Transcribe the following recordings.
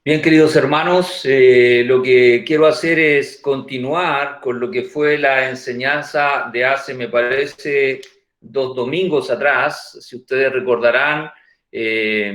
Bien, queridos hermanos, lo que quiero hacer es continuar con lo que fue la enseñanza de hace, me parece, 2 domingos atrás. Si ustedes recordarán,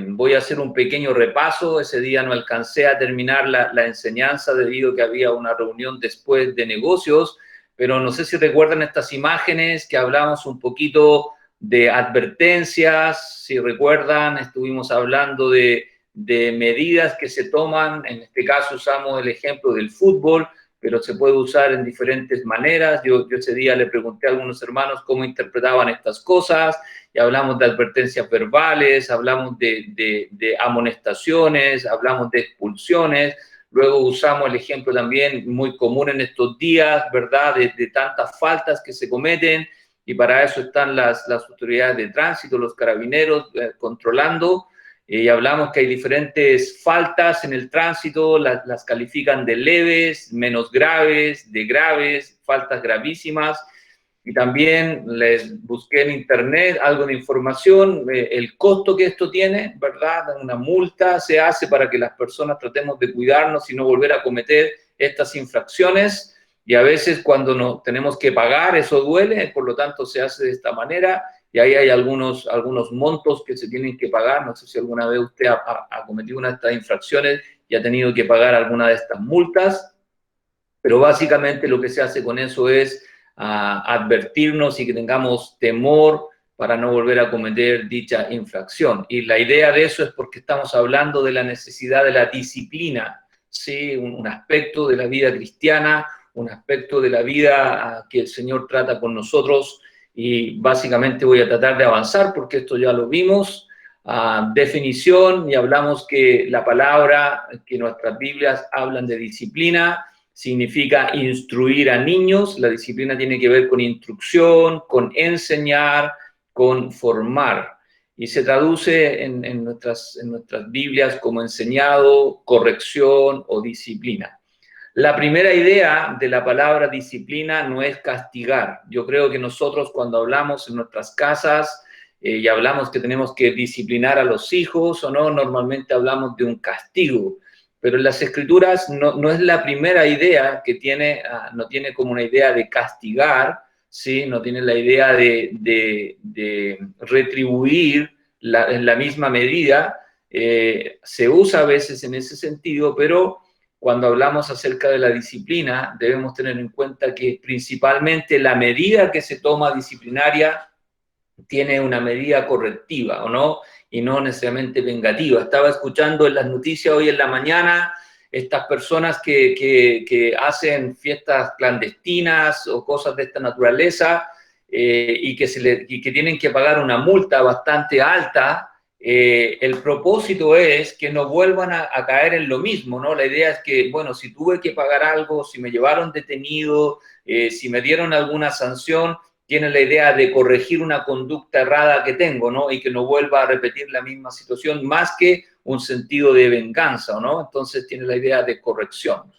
voy a hacer un pequeño repaso. Ese día no alcancé a terminar la enseñanza debido a que había una reunión después de negocios, pero no sé si recuerdan estas imágenes que hablamos un poquito de advertencias. Si recuerdan, estuvimos hablando de medidas que se toman. En este caso usamos el ejemplo del fútbol, pero se puede usar en diferentes maneras. Yo ese día le pregunté a algunos hermanos cómo interpretaban estas cosas, y hablamos de advertencias verbales, hablamos de amonestaciones, hablamos de expulsiones. Luego usamos el ejemplo también muy común en estos días, ¿verdad?, de tantas faltas que se cometen, y para eso están las autoridades de tránsito, los carabineros, controlando. Y hablamos que hay diferentes faltas en el tránsito, las califican de leves, menos graves, de graves, faltas gravísimas. Y también les busqué en internet algo de información, el costo que esto tiene, ¿verdad? Una multa se hace para que las personas tratemos de cuidarnos y no volver a cometer estas infracciones. Y a veces cuando no tenemos que pagar, eso duele, por lo tanto se hace de esta manera. Y ahí hay algunos montos que se tienen que pagar. No sé si alguna vez usted ha cometido una de estas infracciones y ha tenido que pagar alguna de estas multas, pero básicamente lo que se hace con eso es advertirnos y que tengamos temor para no volver a cometer dicha infracción. Y la idea de eso es porque estamos hablando de la necesidad de la disciplina, ¿sí? Un aspecto de la vida cristiana, un aspecto de la vida que el Señor trata con nosotros. Y básicamente voy a tratar de avanzar porque esto ya lo vimos. Definición, y hablamos que la palabra, que nuestras Biblias hablan de disciplina, significa instruir a niños. La disciplina tiene que ver con instrucción, con enseñar, con formar. Y se traduce en nuestras Biblias como enseñado, corrección o disciplina. La primera idea de la palabra disciplina no es castigar. Yo creo que nosotros cuando hablamos en nuestras casas y hablamos que tenemos que disciplinar a los hijos o no, normalmente hablamos de un castigo. Pero en las escrituras no es la primera idea que tiene, no tiene como una idea de castigar, ¿sí? No tiene la idea de retribuir en la misma medida. Se usa a veces en ese sentido, pero cuando hablamos acerca de la disciplina, debemos tener en cuenta que principalmente la medida que se toma disciplinaria tiene una medida correctiva, ¿o no? Y no necesariamente vengativa. Estaba escuchando en las noticias hoy en la mañana estas personas que hacen fiestas clandestinas o cosas de esta naturaleza, y que tienen que pagar una multa bastante alta. El propósito es que no vuelvan a caer en lo mismo, ¿no? La idea es que, bueno, si tuve que pagar algo, si me llevaron detenido, si me dieron alguna sanción, tienen la idea de corregir una conducta errada que tengo, ¿no? Y que no vuelva a repetir la misma situación, más que un sentido de venganza, ¿no? Entonces tiene la idea de corrección.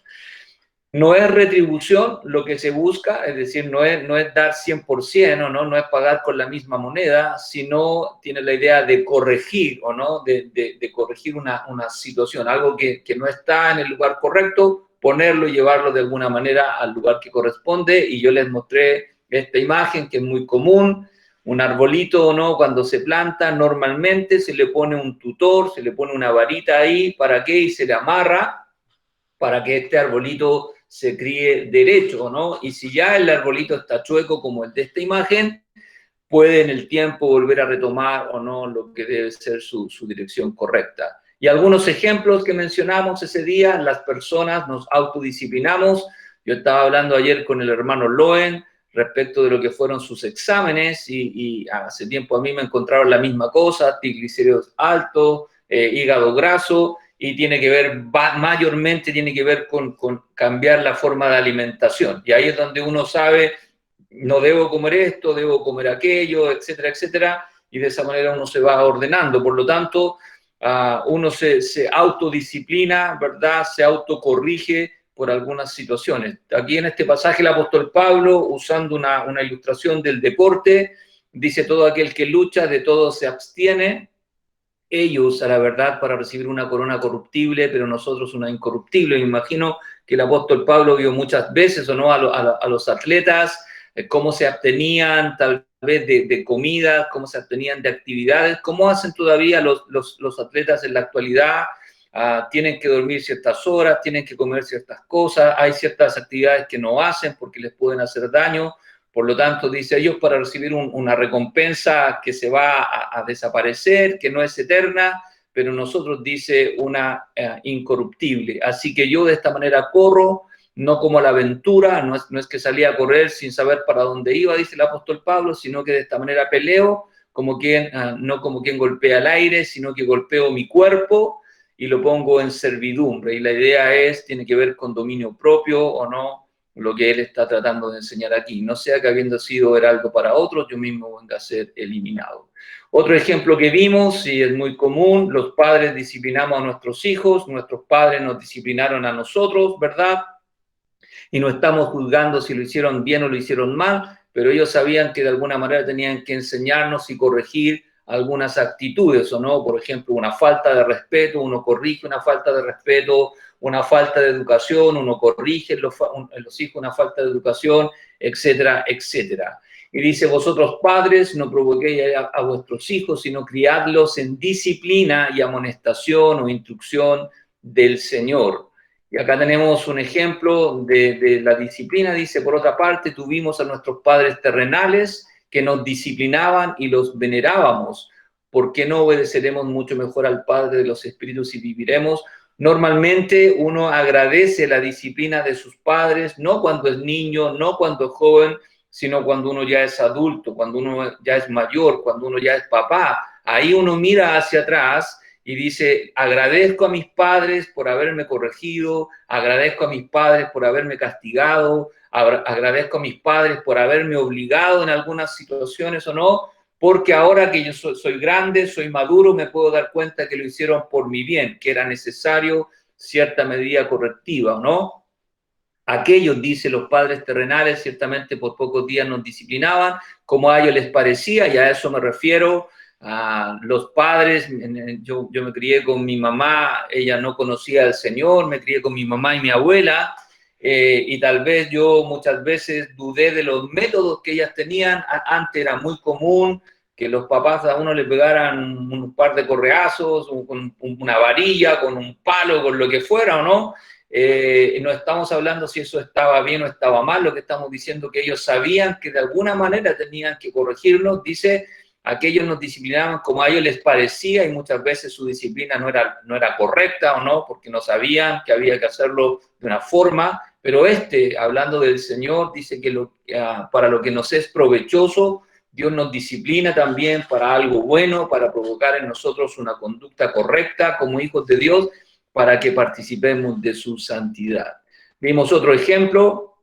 No es retribución lo que se busca, es decir, no es dar 100%, no es pagar con la misma moneda, sino tiene la idea de corregir, ¿o no? De corregir una situación, algo que no está en el lugar correcto, ponerlo y llevarlo de alguna manera al lugar que corresponde. Y yo les mostré esta imagen que es muy común. Un arbolito, ¿no? Cuando se planta, normalmente se le pone un tutor, se le pone una varita ahí, ¿para qué? Y se le amarra para que este arbolito se críe derecho, ¿no? Y si ya el arbolito está chueco como el de esta imagen, puede en el tiempo volver a retomar o no lo que debe ser su dirección correcta. Y algunos ejemplos que mencionamos ese día: las personas nos autodisciplinamos. Yo estaba hablando ayer con el hermano Loen respecto de lo que fueron sus exámenes, y hace tiempo a mí me encontraron la misma cosa: triglicéridos altos, hígado graso, y tiene que ver, mayormente tiene que ver con cambiar la forma de alimentación. Y ahí es donde uno sabe, no debo comer esto, debo comer aquello, etcétera, etcétera, y de esa manera uno se va ordenando. Por lo tanto, uno se autodisciplina, ¿verdad? Se autocorrige por algunas situaciones. Aquí en este pasaje el apóstol Pablo, usando una ilustración del deporte, dice: todo aquel que lucha, de todo se abstiene. ellos a la verdad para recibir una corona corruptible, pero nosotros una incorruptible. Me imagino que el apóstol Pablo vio muchas veces, ¿o no?, a los atletas, cómo se abstenían tal vez de comida, cómo se abstenían de actividades, cómo hacen todavía los atletas en la actualidad. Tienen que dormir ciertas horas, tienen que comer ciertas cosas, hay ciertas actividades que no hacen porque les pueden hacer daño. Por lo tanto, dice, ellos para recibir una recompensa que se va a desaparecer, que no es eterna, pero nosotros dice una incorruptible. Así que yo de esta manera corro, no como a la aventura, no es que salí a correr sin saber para dónde iba, dice el apóstol Pablo, sino que de esta manera peleo, como quien, no como quien golpea el aire, sino que golpeo mi cuerpo y lo pongo en servidumbre. Y la idea tiene que ver con dominio propio o no, lo que él está tratando de enseñar aquí. No sea que habiendo sido heraldo para otros, yo mismo venga a ser eliminado. Otro ejemplo que vimos, y es muy común, los padres disciplinamos a nuestros hijos, nuestros padres nos disciplinaron a nosotros, ¿verdad? Y no estamos juzgando si lo hicieron bien o lo hicieron mal, pero ellos sabían que de alguna manera tenían que enseñarnos y corregir algunas actitudes, ¿o no? Por ejemplo, una falta de respeto, uno corrige una falta de respeto, una falta de educación, uno corrige en los hijos una falta de educación, etcétera, etcétera. Y dice, vosotros padres, no provoquéis a vuestros hijos, sino criadlos en disciplina y amonestación o instrucción del Señor. Y acá tenemos un ejemplo de la disciplina. Dice, por otra parte, tuvimos a nuestros padres terrenales que nos disciplinaban y los venerábamos. ¿Por qué no obedeceremos mucho mejor al Padre de los Espíritus y viviremos? Normalmente uno agradece la disciplina de sus padres, no cuando es niño, no cuando es joven, sino cuando uno ya es adulto, cuando uno ya es mayor, cuando uno ya es papá. Ahí uno mira hacia atrás y dice, agradezco a mis padres por haberme corregido, agradezco a mis padres por haberme castigado, agradezco a mis padres por haberme obligado en algunas situaciones o no, porque ahora que yo soy grande, soy maduro, me puedo dar cuenta que lo hicieron por mi bien, que era necesario cierta medida correctiva, ¿no? Aquellos, dice, los padres terrenales, ciertamente por pocos días nos disciplinaban, como a ellos les parecía, y a eso me refiero. Los padres, yo me crié con mi mamá, ella no conocía al Señor, me crié con mi mamá y mi abuela, y tal vez yo muchas veces dudé de los métodos que ellas tenían. Antes era muy común que los papás a uno le pegaran un par de correazos, con una varilla, con un palo, con lo que fuera, ¿o no? No estamos hablando si eso estaba bien o estaba mal, lo que estamos diciendo que ellos sabían que de alguna manera tenían que corregirnos. Dice, aquellos nos disciplinaban como a ellos les parecía y muchas veces su disciplina no era correcta o no, porque no sabían que había que hacerlo de una forma, pero hablando del Señor, dice que para lo que nos es provechoso, Dios nos disciplina también para algo bueno, para provocar en nosotros una conducta correcta como hijos de Dios, para que participemos de su santidad. Vimos otro ejemplo,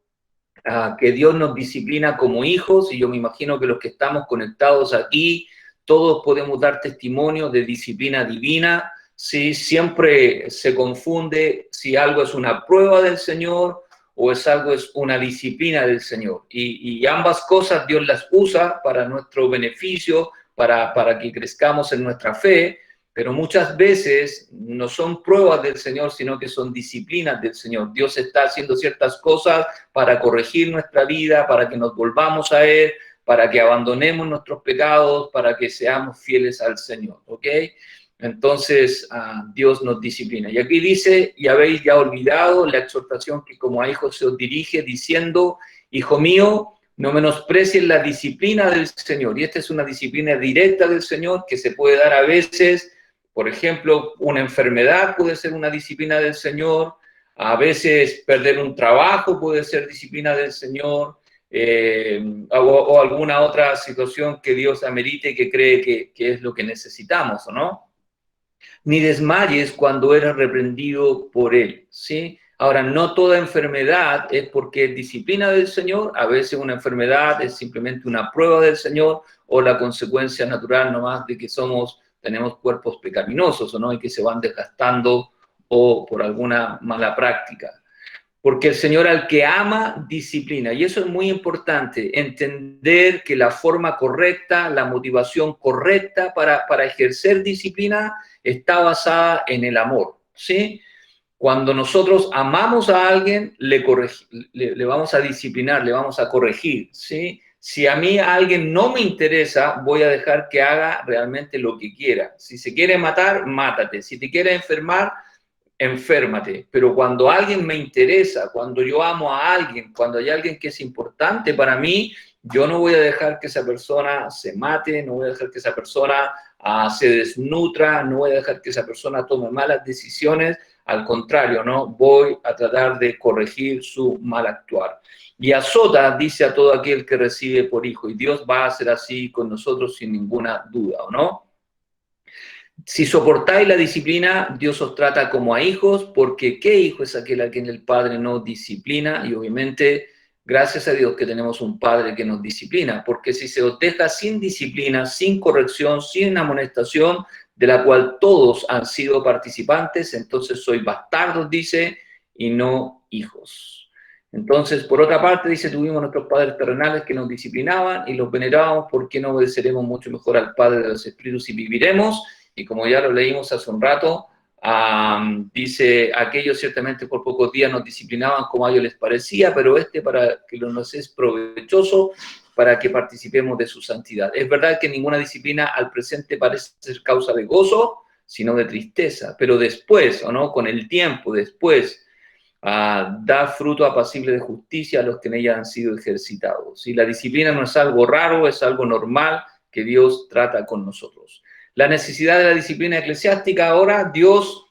que Dios nos disciplina como hijos, y yo me imagino que los que estamos conectados aquí, todos podemos dar testimonio de disciplina divina. Sí, siempre se confunde si algo es una prueba del Señor o es una disciplina del Señor. Y ambas cosas Dios las usa para nuestro beneficio, para que crezcamos en nuestra fe, pero muchas veces no son pruebas del Señor, sino que son disciplinas del Señor. Dios está haciendo ciertas cosas para corregir nuestra vida, para que nos volvamos a Él, para que abandonemos nuestros pecados, para que seamos fieles al Señor, ¿ok? Entonces, Dios nos disciplina. Y aquí dice, y habéis ya olvidado la exhortación que como a hijos se os dirige, diciendo, hijo mío, no menosprecien la disciplina del Señor. Y esta es una disciplina directa del Señor que se puede dar a veces. Por ejemplo, una enfermedad puede ser una disciplina del Señor, a veces perder un trabajo puede ser disciplina del Señor, o alguna otra situación que Dios amerite y que cree que es lo que necesitamos, ¿o no? Ni desmayes cuando eres reprendido por Él, ¿sí? Ahora, no toda enfermedad es porque es disciplina del Señor, a veces una enfermedad es simplemente una prueba del Señor o la consecuencia natural nomás de que tenemos cuerpos pecaminosos, ¿o no? Y que se van desgastando o por alguna mala práctica. Porque el Señor al que ama, disciplina. Y eso es muy importante, entender que la forma correcta, la motivación correcta para ejercer disciplina está basada en el amor, ¿sí? Cuando nosotros amamos a alguien, le vamos a disciplinar, le vamos a corregir, ¿sí? Si a mí a alguien no me interesa, voy a dejar que haga realmente lo que quiera. Si se quiere matar, mátate. Si te quiere enfermar, enférmate. Pero cuando alguien me interesa, cuando yo amo a alguien, cuando hay alguien que es importante para mí, yo no voy a dejar que esa persona se mate, no voy a dejar que esa persona se desnutra, no voy a dejar que esa persona tome malas decisiones. Al contrario, ¿no? Voy a tratar de corregir su mal actuar. Y azota, dice a todo aquel que recibe por hijo. Y Dios va a hacer así con nosotros sin ninguna duda, ¿o no? Si soportáis la disciplina, Dios os trata como a hijos, porque ¿qué hijo es aquel a quien el Padre no disciplina? Y obviamente, gracias a Dios que tenemos un Padre que nos disciplina, porque si se os deja sin disciplina, sin corrección, sin amonestación, de la cual todos han sido participantes, entonces sois bastardos, dice, y no hijos. Entonces, por otra parte, dice, tuvimos nuestros padres terrenales que nos disciplinaban y los venerábamos, ¿por qué no obedeceremos mucho mejor al Padre de los Espíritus y viviremos? Y como ya lo leímos hace un rato, dice, aquellos ciertamente por pocos días nos disciplinaban como a ellos les parecía, pero para que nos es provechoso, para que participemos de su santidad. Es verdad que ninguna disciplina al presente parece ser causa de gozo, sino de tristeza, pero después, ¿o no? Con el tiempo, después, da fruto apacible de justicia a los que en ella han sido ejercitados. Y la disciplina no es algo raro, es algo normal que Dios trata con nosotros. La necesidad de la disciplina eclesiástica ahora, Dios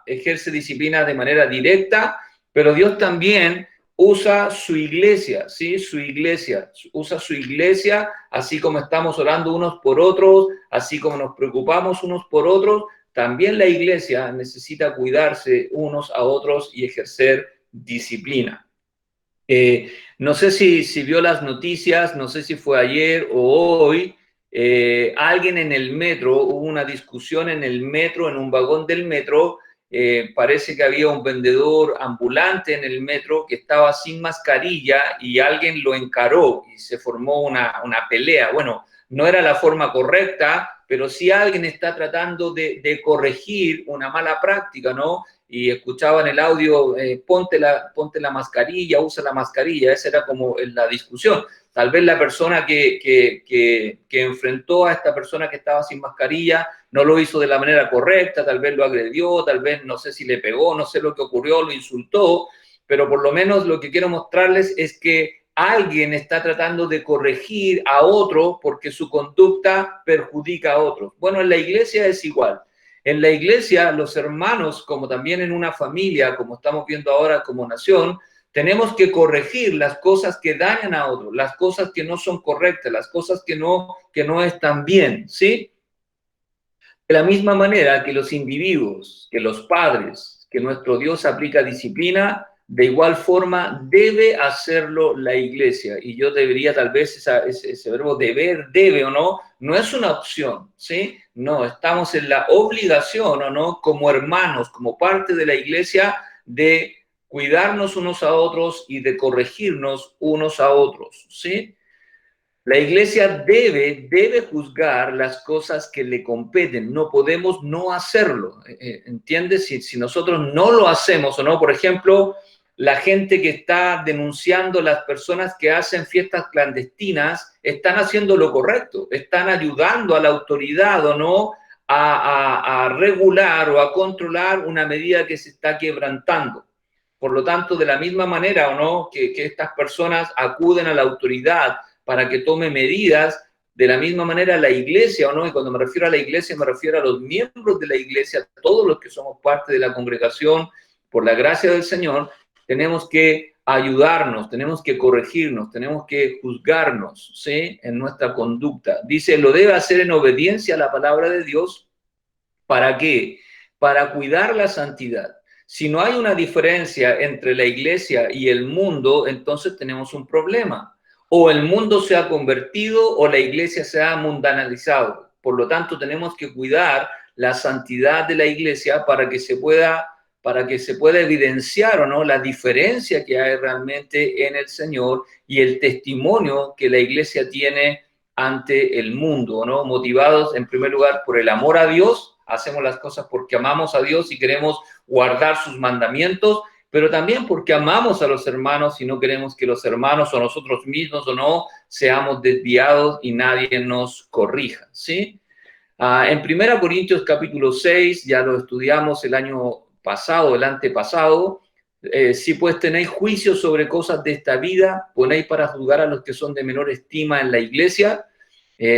ejerce disciplina de manera directa, pero Dios también usa su iglesia, ¿sí? Su iglesia, usa su iglesia, así como estamos orando unos por otros, así como nos preocupamos unos por otros, también la iglesia necesita cuidarse unos a otros y ejercer disciplina. No sé si vio las noticias, no sé si fue ayer o hoy, alguien en el metro, hubo una discusión en el metro, en un vagón del metro, parece que había un vendedor ambulante en el metro que estaba sin mascarilla y alguien lo encaró y se formó una pelea. Bueno, no era la forma correcta, pero sí alguien está tratando de corregir una mala práctica, ¿no? Y escuchaba en el audio, ponte la mascarilla, usa la mascarilla, esa era como la discusión. Tal vez la persona que enfrentó a esta persona que estaba sin mascarilla no lo hizo de la manera correcta, tal vez lo agredió, tal vez no sé si le pegó, no sé lo que ocurrió, lo insultó, pero por lo menos lo que quiero mostrarles es que alguien está tratando de corregir a otro porque su conducta perjudica a otros. Bueno, en la iglesia es igual. En la iglesia, los hermanos, como también en una familia, como estamos viendo ahora como nación, tenemos que corregir las cosas que dañan a otros, las cosas que no son correctas, las cosas que no están bien, ¿sí? De la misma manera que los individuos, que los padres, que nuestro Dios aplica disciplina, de igual forma debe hacerlo la iglesia. Y yo debería, tal vez, ese verbo deber, debe o no, no es una opción, ¿sí? No, estamos en la obligación o no, como hermanos, como parte de la iglesia, de cuidarnos unos a otros y de corregirnos unos a otros, ¿sí? La iglesia debe juzgar las cosas que le competen, no podemos no hacerlo, ¿entiendes? Si nosotros no lo hacemos o no, por ejemplo, la gente que está denunciando, las personas que hacen fiestas clandestinas, están haciendo lo correcto, están ayudando a la autoridad o no a regular o a controlar una medida que se está quebrantando. Por lo tanto, de la misma manera o no que estas personas acuden a la autoridad para que tome medidas, de la misma manera la iglesia, ¿o no? Y cuando me refiero a la iglesia, me refiero a los miembros de la iglesia, todos los que somos parte de la congregación, por la gracia del Señor, tenemos que ayudarnos, tenemos que corregirnos, tenemos que juzgarnos, ¿sí? En nuestra conducta. Dice, lo debe hacer en obediencia a la palabra de Dios. ¿Para qué? Para cuidar la santidad. Si no hay una diferencia entre la iglesia y el mundo, entonces tenemos un problema. O el mundo se ha convertido o la iglesia se ha mundanalizado. Por lo tanto, tenemos que cuidar la santidad de la iglesia para que se pueda para que se pueda evidenciar o no la diferencia que hay realmente en el Señor y el testimonio que la iglesia tiene ante el mundo, ¿no? Motivados en primer lugar por el amor a Dios, hacemos las cosas porque amamos a Dios y queremos guardar sus mandamientos, pero también porque amamos a los hermanos y no queremos que los hermanos o nosotros mismos o no seamos desviados y nadie nos corrija, ¿sí? En 1 Corintios capítulo 6, ya lo estudiamos el año pasado, el antepasado, si pues tenéis juicio sobre cosas de esta vida, ponéis para juzgar a los que son de menor estima en la iglesia.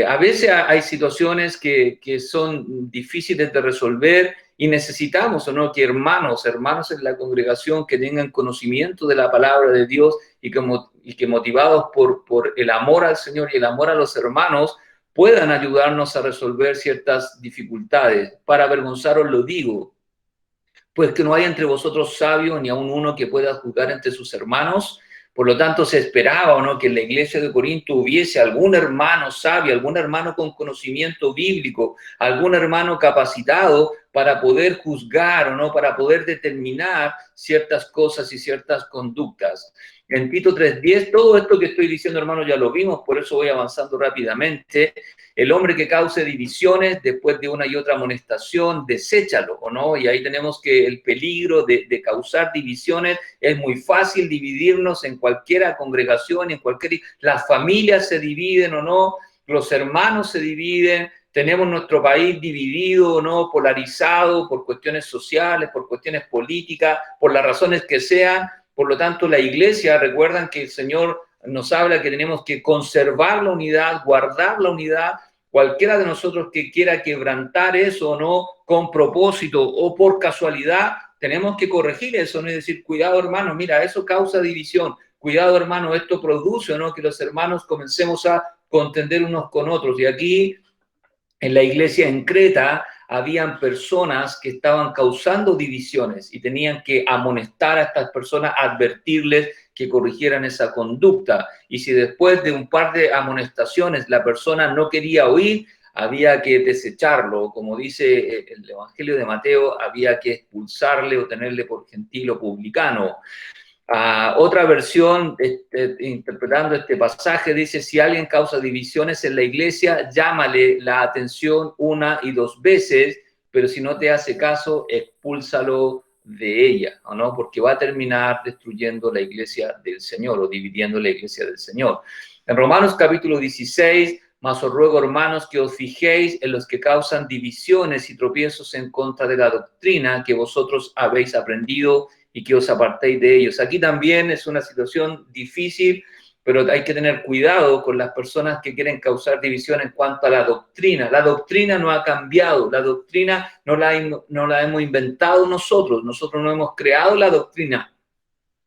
A veces hay situaciones que son difíciles de resolver y necesitamos, ¿o no?, que hermanos en la congregación que tengan conocimiento de la palabra de Dios y que motivados por el amor al Señor y el amor a los hermanos, puedan ayudarnos a resolver ciertas dificultades. Para avergonzaros lo digo, pues que no hay entre vosotros sabio ni aun uno que pueda juzgar entre sus hermanos. Por lo tanto, se esperaba, ¿o no?, que en la iglesia de Corinto hubiese algún hermano sabio, algún hermano con conocimiento bíblico, algún hermano capacitado para poder juzgar, ¿o no?, para poder determinar ciertas cosas y ciertas conductas. En Tito 3:10, todo esto que estoy diciendo, hermanos, ya lo vimos, por eso voy avanzando rápidamente. El hombre que cause divisiones después de una y otra amonestación, deséchalo, ¿o no? Y ahí tenemos que el peligro de causar divisiones, es muy fácil dividirnos en cualquier congregación, en cualquier... Las familias se dividen, ¿o no? Los hermanos se dividen, tenemos nuestro país dividido, ¿no?, polarizado por cuestiones sociales, por cuestiones políticas, por las razones que sean. Por lo tanto, la iglesia, recuerdan que el Señor nos habla que tenemos que conservar la unidad, guardar la unidad. Cualquiera de nosotros que quiera quebrantar eso o no, con propósito o por casualidad, tenemos que corregir eso, ¿no? Es decir, cuidado, hermano, mira, eso causa división. Cuidado, hermano, esto produce, ¿no?, que los hermanos comencemos a contender unos con otros. Y aquí, en la iglesia en Creta, habían personas que estaban causando divisiones y tenían que amonestar a estas personas, advertirles que corrigieran esa conducta. Y si después de un par de amonestaciones la persona no quería oír, había que desecharlo. Como dice el Evangelio de Mateo, había que expulsarle o tenerle por gentil o publicano. Otra versión, interpretando este pasaje, dice: si alguien causa divisiones en la iglesia, llámale la atención 1 y 2 veces, pero si no te hace caso, expúlsalo de ella, ¿o no? Porque va a terminar destruyendo la iglesia del Señor o dividiendo la iglesia del Señor. En Romanos capítulo 16, mas os ruego, hermanos, que os fijéis en los que causan divisiones y tropiezos en contra de la doctrina que vosotros habéis aprendido y que os apartéis de ellos. Aquí también es una situación difícil, pero hay que tener cuidado con las personas que quieren causar división en cuanto a la doctrina. La doctrina no ha cambiado, la doctrina no la hemos inventado nosotros no hemos creado la doctrina.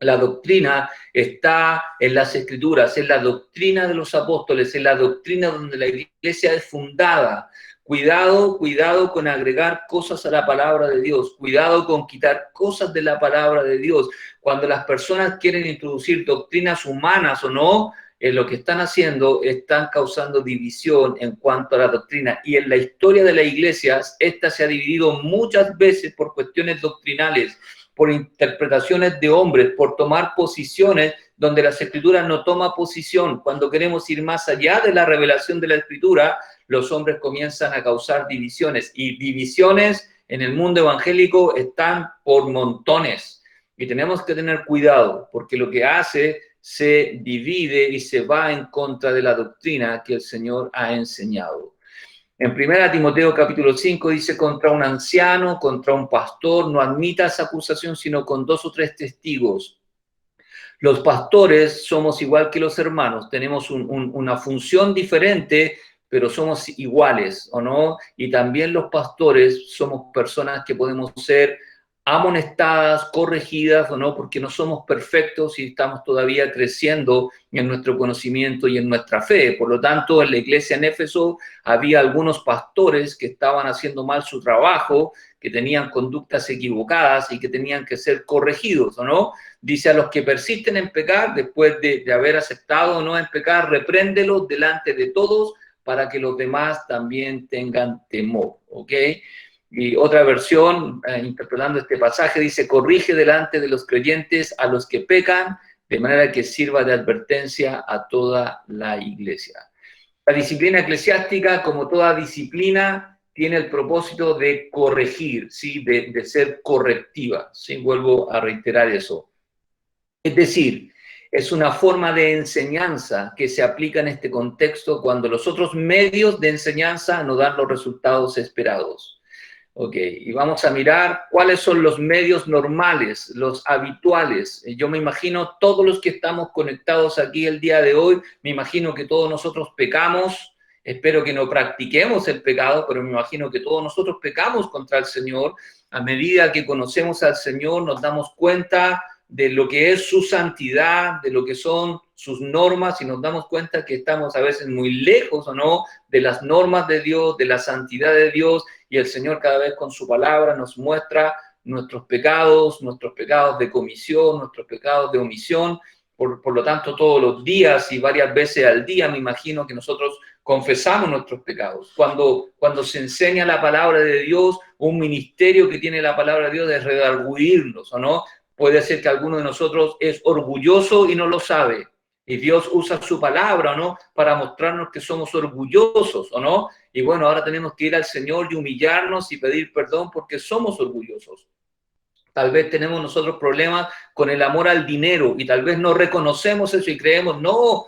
La doctrina está en las Escrituras, en la doctrina de los apóstoles, en la doctrina donde la iglesia es fundada. Cuidado con agregar cosas a la palabra de Dios. Cuidado con quitar cosas de la palabra de Dios. Cuando las personas quieren introducir doctrinas humanas o no, lo que están haciendo, están causando división en cuanto a la doctrina. Y en la historia de las iglesias, esta se ha dividido muchas veces por cuestiones doctrinales, por interpretaciones de hombres, por tomar posiciones donde las Escrituras no toma posición. Cuando queremos ir más allá de la revelación de la Escritura, los hombres comienzan a causar divisiones. Y divisiones en el mundo evangélico están por montones. Y tenemos que tener cuidado, porque lo que hace se divide y se va en contra de la doctrina que el Señor ha enseñado. En 1 Timoteo capítulo 5 dice: contra un anciano, contra un pastor, no admitas acusación sino con 2 o 3 testigos. Los pastores somos igual que los hermanos, tenemos una función diferente, pero somos iguales, ¿o no? Y también los pastores somos personas que podemos ser amonestadas, corregidas, ¿o no? Porque no somos perfectos y estamos todavía creciendo en nuestro conocimiento y en nuestra fe. Por lo tanto, en la iglesia en Éfeso había algunos pastores que estaban haciendo mal su trabajo, que tenían conductas equivocadas y que tenían que ser corregidos, ¿o no? Dice: a los que persisten en pecar, después de haber aceptado o no en pecar, repréndelos delante de todos para que los demás también tengan temor, ¿ok? Y otra versión, interpretando este pasaje, dice, corrige delante de los creyentes a los que pecan, de manera que sirva de advertencia a toda la iglesia. La disciplina eclesiástica, como toda disciplina, tiene el propósito de corregir, ¿sí? de ser correctiva. ¿Sí? Vuelvo a reiterar eso. Es decir, es una forma de enseñanza que se aplica en este contexto cuando los otros medios de enseñanza no dan los resultados esperados. Ok, y vamos a mirar cuáles son los medios normales, los habituales. Yo me imagino todos los que estamos conectados aquí el día de hoy, me imagino que todos nosotros pecamos, espero que no practiquemos el pecado, pero me imagino que todos nosotros pecamos contra el Señor. A medida que conocemos al Señor nos damos cuenta de lo que es su santidad, de lo que son sus normas, y nos damos cuenta que estamos a veces muy lejos o no de las normas de Dios, de la santidad de Dios, y el Señor cada vez con su palabra nos muestra nuestros pecados de comisión, nuestros pecados de omisión. Por lo tanto, todos los días y varias veces al día me imagino que nosotros confesamos nuestros pecados. Cuando se enseña la palabra de Dios, un ministerio que tiene la palabra de Dios es redarguirnos, ¿o no? Puede ser que alguno de nosotros es orgulloso y no lo sabe. Y Dios usa su palabra, ¿o no?, para mostrarnos que somos orgullosos, ¿o no? Y bueno, ahora tenemos que ir al Señor y humillarnos y pedir perdón porque somos orgullosos. Tal vez tenemos nosotros problemas con el amor al dinero y tal vez no reconocemos eso y creemos, no,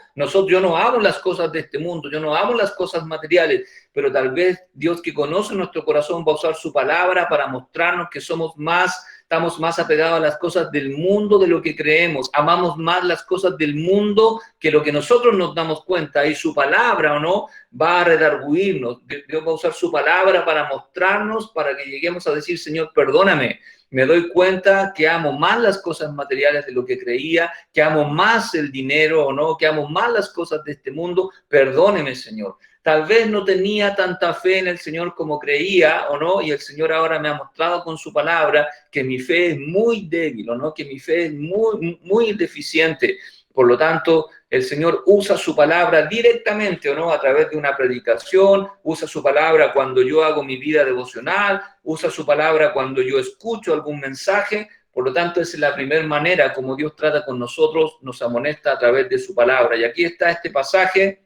yo no amo las cosas de este mundo, yo no amo las cosas materiales, pero tal vez Dios, que conoce nuestro corazón, va a usar su palabra para mostrarnos que estamos más apegados a las cosas del mundo de lo que creemos, amamos más las cosas del mundo que lo que nosotros nos damos cuenta, y su palabra, ¿o no?, va a redarguirnos. Dios va a usar su palabra para mostrarnos, para que lleguemos a decir, Señor, perdóname. Me doy cuenta que amo más las cosas materiales de lo que creía, que amo más el dinero, o no, que amo más las cosas de este mundo. Perdóneme, Señor. Tal vez no tenía tanta fe en el Señor como creía, o no, y el Señor ahora me ha mostrado con su palabra que mi fe es muy débil, o no, que mi fe es muy deficiente. Por lo tanto, el Señor usa su palabra directamente, ¿o no?, a través de una predicación, usa su palabra cuando yo hago mi vida devocional, usa su palabra cuando yo escucho algún mensaje. Por lo tanto, esa es la primera manera como Dios trata con nosotros, nos amonesta a través de su palabra. Y aquí está este pasaje.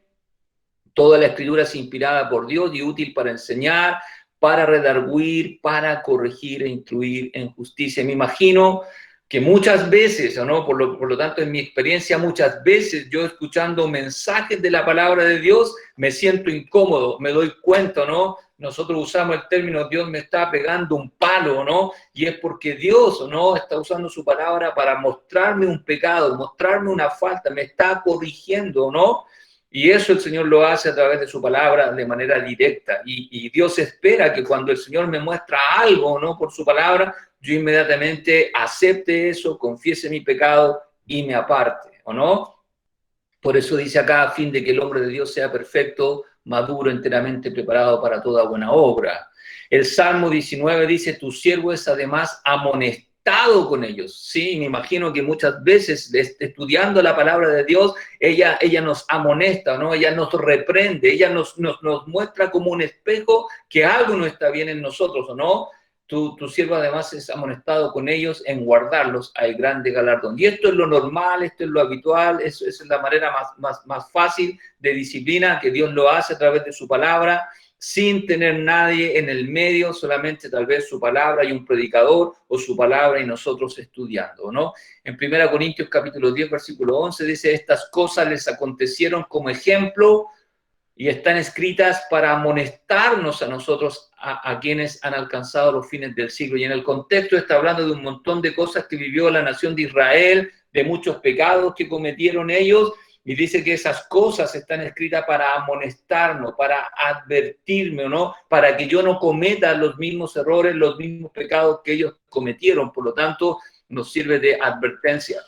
Toda la Escritura es inspirada por Dios y útil para enseñar, para redarguir, para corregir e instruir en justicia. Me imagino que muchas veces, ¿o no?, por lo tanto, en mi experiencia, muchas veces yo, escuchando mensajes de la palabra de Dios, me siento incómodo, me doy cuenta, ¿no? Nosotros usamos el término Dios me está pegando un palo, ¿no? Y es porque Dios, ¿o no?, está usando su palabra para mostrarme un pecado, mostrarme una falta, me está corrigiendo, ¿no? Y eso el Señor lo hace a través de su palabra de manera directa. Y Dios espera que cuando el Señor me muestra algo, ¿no?, por su palabra, yo inmediatamente acepte eso, confiese mi pecado y me aparte, ¿o no? Por eso dice acá, a fin de que el hombre de Dios sea perfecto, maduro, enteramente preparado para toda buena obra. El Salmo 19 dice, tu siervo es además amonestado con ellos. Sí, me imagino que muchas veces, estudiando la palabra de Dios, ella nos amonesta, ¿no? Ella nos reprende, ella nos muestra como un espejo que algo no está bien en nosotros, ¿o no? Tu siervo además es amonestado con ellos en guardarlos al grande galardón. Y esto es lo normal, esto es lo habitual, esa es la manera más fácil de disciplina, que Dios lo hace a través de su palabra, sin tener nadie en el medio, solamente tal vez su palabra y un predicador, o su palabra y nosotros estudiando, ¿no? En 1 Corintios capítulo 10, versículo 11 dice, estas cosas les acontecieron como ejemplo y están escritas para amonestarnos a nosotros, a quienes han alcanzado los fines del siglo. Y en el contexto está hablando de un montón de cosas que vivió la nación de Israel, de muchos pecados que cometieron ellos, y dice que esas cosas están escritas para amonestarnos, para advertirme, ¿o no?, para que yo no cometa los mismos errores, los mismos pecados que ellos cometieron. Por lo tanto, nos sirve de advertencia.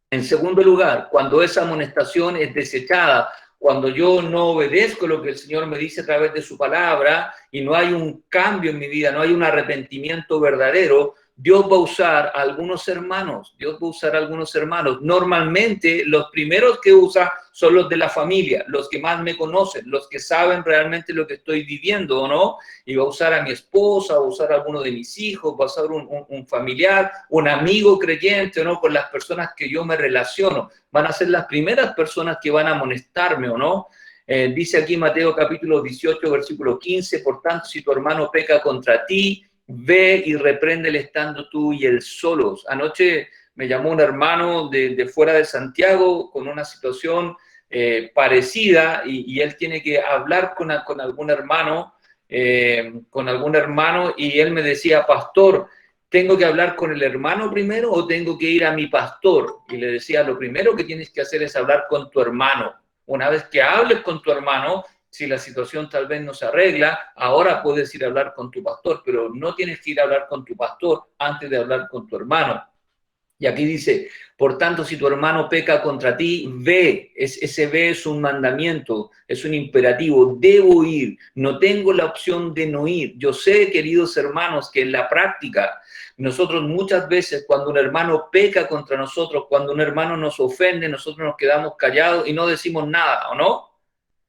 En segundo lugar, cuando esa amonestación es desechada, cuando yo no obedezco lo que el Señor me dice a través de su palabra y no hay un cambio en mi vida, no hay un arrepentimiento verdadero, Dios va a usar a algunos hermanos, Dios va a usar a algunos hermanos. Normalmente los primeros que usa son los de la familia, los que más me conocen, los que saben realmente lo que estoy viviendo o no, y va a usar a mi esposa, va a usar a alguno de mis hijos, va a usar un familiar, un amigo creyente o no, con las personas que yo me relaciono. Van a ser las primeras personas que van a amonestarme o no. Dice aquí Mateo capítulo 18, versículo 15, por tanto, si tu hermano peca contra ti, ve y repréndele estando tú y él solos. Anoche me llamó un hermano de fuera de Santiago con una situación parecida y él tiene que hablar con algún hermano, y él me decía, pastor, ¿tengo que hablar con el hermano primero o tengo que ir a mi pastor? Y le decía, lo primero que tienes que hacer es hablar con tu hermano. Una vez que hables con tu hermano, si la situación tal vez no se arregla, ahora puedes ir a hablar con tu pastor, pero no tienes que ir a hablar con tu pastor antes de hablar con tu hermano. Y aquí dice, por tanto, si tu hermano peca contra ti, ve. Ese ve es un mandamiento, es un imperativo. Debo ir, no tengo la opción de no ir. Yo sé, queridos hermanos, que en la práctica, nosotros muchas veces cuando un hermano peca contra nosotros, cuando un hermano nos ofende, nosotros nos quedamos callados y no decimos nada, ¿o no?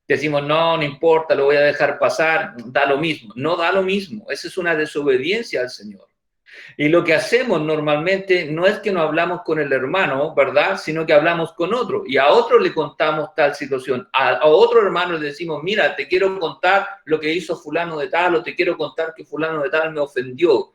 Decimos, no, no importa, lo voy a dejar pasar, da lo mismo. No da lo mismo, esa es una desobediencia al Señor. Y lo que hacemos normalmente no es que no hablamos con el hermano, ¿verdad? Sino que hablamos con otro y a otro le contamos tal situación. A otro hermano le decimos, mira, te quiero contar lo que hizo fulano de tal o te quiero contar que fulano de tal me ofendió.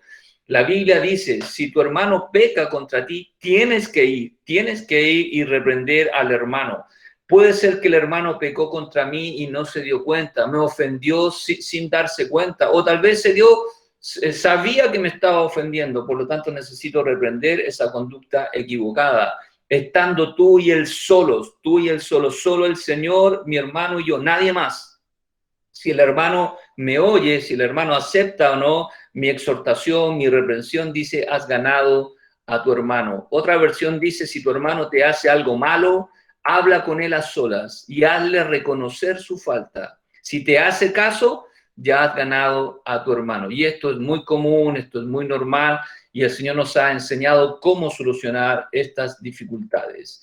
La Biblia dice, si tu hermano peca contra ti, tienes que ir y reprender al hermano. Puede ser que el hermano pecó contra mí y no se dio cuenta, me ofendió sin darse cuenta, o tal vez sabía que me estaba ofendiendo, por lo tanto necesito reprender esa conducta equivocada. Estando tú y él solos, solo el Señor, mi hermano y yo, nadie más. Si el hermano me oye, si el hermano acepta o no mi exhortación, mi reprensión, dice, has ganado a tu hermano. Otra versión dice, si tu hermano te hace algo malo, habla con él a solas y hazle reconocer su falta. Si te hace caso, ya has ganado a tu hermano. Y esto es muy común, esto es muy normal, y el Señor nos ha enseñado cómo solucionar estas dificultades.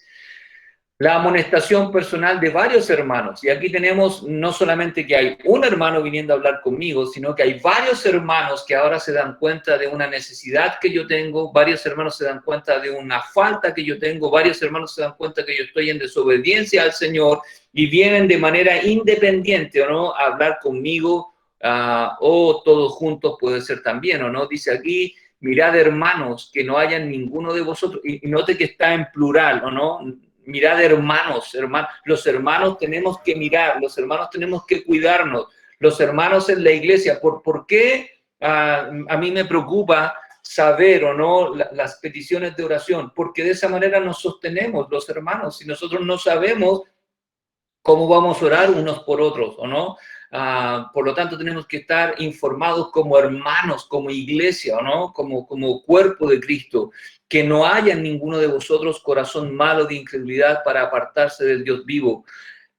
La amonestación personal de varios hermanos. Y aquí tenemos no solamente que hay un hermano viniendo a hablar conmigo, sino que hay varios hermanos que ahora se dan cuenta de una necesidad que yo tengo, varios hermanos se dan cuenta de una falta que yo tengo, varios hermanos se dan cuenta que yo estoy en desobediencia al Señor y vienen de manera independiente o no a hablar conmigo, o todos juntos puede ser también, o no. Dice aquí, mirad hermanos, que no hayan ninguno de vosotros, y note que está en plural, ¿o no? Mirad hermanos, los hermanos tenemos que mirar, los hermanos tenemos que cuidarnos, los hermanos en la iglesia. ¿Por qué a mí me preocupa saber o no las peticiones de oración? Porque de esa manera nos sostenemos los hermanos. Si nosotros no sabemos cómo vamos a orar unos por otros, ¿o no? Por lo tanto, tenemos que estar informados como hermanos, como iglesia, ¿o no? Como cuerpo de Cristo. Que no haya en ninguno de vosotros corazón malo de incredulidad para apartarse del Dios vivo.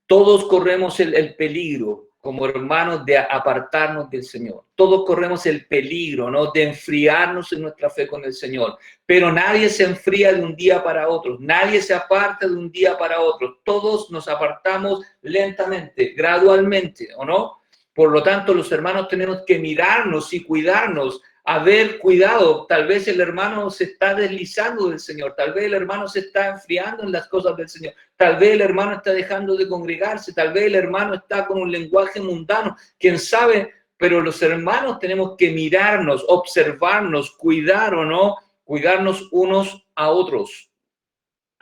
Todos corremos el peligro, como hermanos, de apartarnos del Señor. Todos corremos el peligro, ¿no? De enfriarnos en nuestra fe con el Señor. Pero nadie se enfría de un día para otro. Nadie se aparta de un día para otro. Todos nos apartamos lentamente, gradualmente, ¿o no? Por lo tanto, los hermanos tenemos que mirarnos y cuidarnos. A ver, cuidado, tal vez el hermano se está deslizando del Señor, tal vez el hermano se está enfriando en las cosas del Señor, tal vez el hermano está dejando de congregarse, tal vez el hermano está con un lenguaje mundano, quién sabe, pero los hermanos tenemos que mirarnos, observarnos, cuidar o no, cuidarnos unos a otros.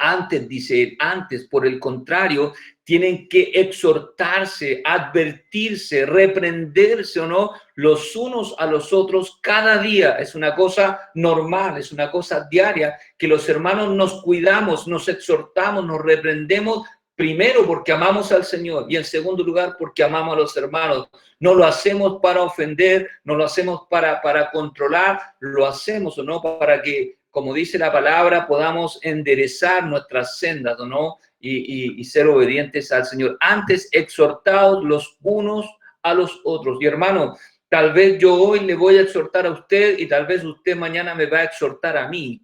Antes, dice él, antes, por el contrario, tienen que exhortarse, advertirse, reprenderse o no, los unos a los otros cada día. Es una cosa normal, es una cosa diaria, que los hermanos nos cuidamos, nos exhortamos, nos reprendemos, primero porque amamos al Señor y en segundo lugar porque amamos a los hermanos. No lo hacemos para ofender, no lo hacemos para controlar, lo hacemos o no para que, como dice la palabra, podamos enderezar nuestras sendas, ¿no? Y ser obedientes al Señor. Antes, exhortados los unos a los otros. Y hermano, Tal vez yo hoy le voy a exhortar a usted y tal vez usted mañana me va a exhortar a mí.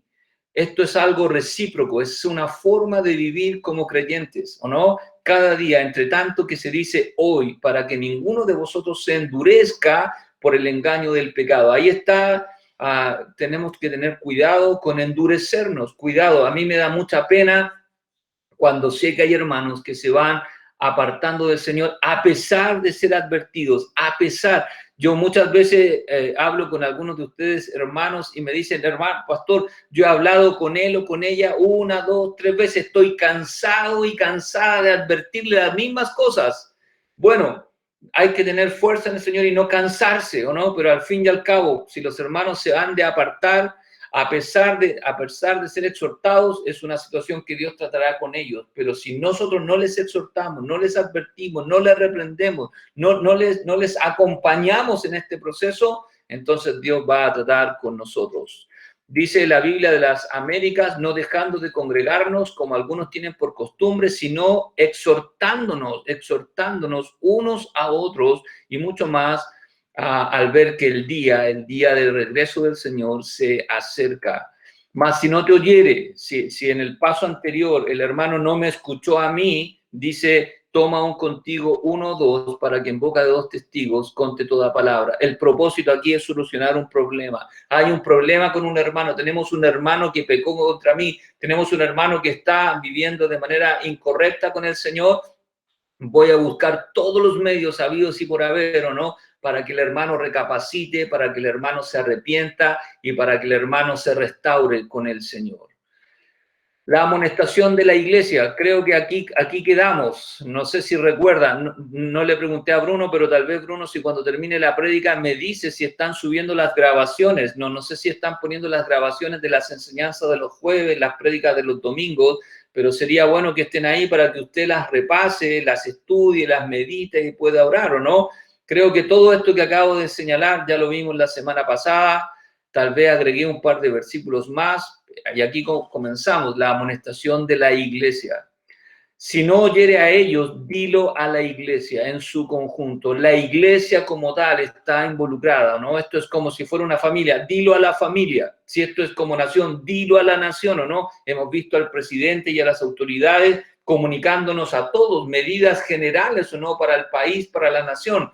Esto es algo recíproco, es una forma de vivir como creyentes, ¿o no? Cada día, entre tanto que se dice hoy, para que ninguno de vosotros se endurezca por el engaño del pecado. Ahí está, tenemos que tener cuidado con endurecernos, cuidado. A mí me da mucha pena cuando sé que hay hermanos que se van apartando del Señor a pesar de ser advertidos, a pesar. Yo muchas veces hablo con algunos de ustedes, hermanos, y me dicen, hermano, pastor, yo he hablado con él o con ella 1, 2, 3 veces, estoy cansado y cansada de advertirle las mismas cosas. Bueno, hay que tener fuerza en el Señor y no cansarse, ¿o no? Pero al fin y al cabo, si los hermanos se han de apartar, a pesar de ser exhortados, es una situación que Dios tratará con ellos. Pero si nosotros no les exhortamos, no les advertimos, no les reprendemos, no les acompañamos en este proceso, entonces Dios va a tratar con nosotros. Dice la Biblia de las Américas, no dejando de congregarnos como algunos tienen por costumbre, sino exhortándonos unos a otros y mucho más al ver que el día del regreso del Señor se acerca. Mas si no te oyere, si en el paso anterior el hermano no me escuchó a mí, dice, toma aún contigo 1 o 2 para que en boca de 2 testigos conte toda palabra. El propósito aquí es solucionar un problema. Hay un problema con un hermano, tenemos un hermano que pecó contra mí, tenemos un hermano que está viviendo de manera incorrecta con el Señor. Voy a buscar todos los medios habidos y por haber, ¿o no?, para que el hermano recapacite, para que el hermano se arrepienta y para que el hermano se restaure con el Señor. La amonestación de la iglesia, creo que aquí quedamos. No sé si recuerdan, no le pregunté a Bruno, pero tal vez Bruno, si cuando termine la prédica me dice si están subiendo las grabaciones. No sé si están poniendo las grabaciones de las enseñanzas de los jueves, las prédicas de los domingos, pero sería bueno que estén ahí para que usted las repase, las estudie, las medite y pueda orar, ¿o no? Creo que todo esto que acabo de señalar ya lo vimos la semana pasada. Tal vez agregué un par de versículos más. Y aquí comenzamos, la amonestación de la iglesia. Si no oyere a ellos, dilo a la iglesia en su conjunto. La iglesia como tal está involucrada, ¿no? Esto es como si fuera una familia. Dilo a la familia. Si esto es como nación, dilo a la nación, ¿o no? Hemos visto al presidente y a las autoridades comunicándonos a todos medidas generales, ¿o no?, para el país, para la nación.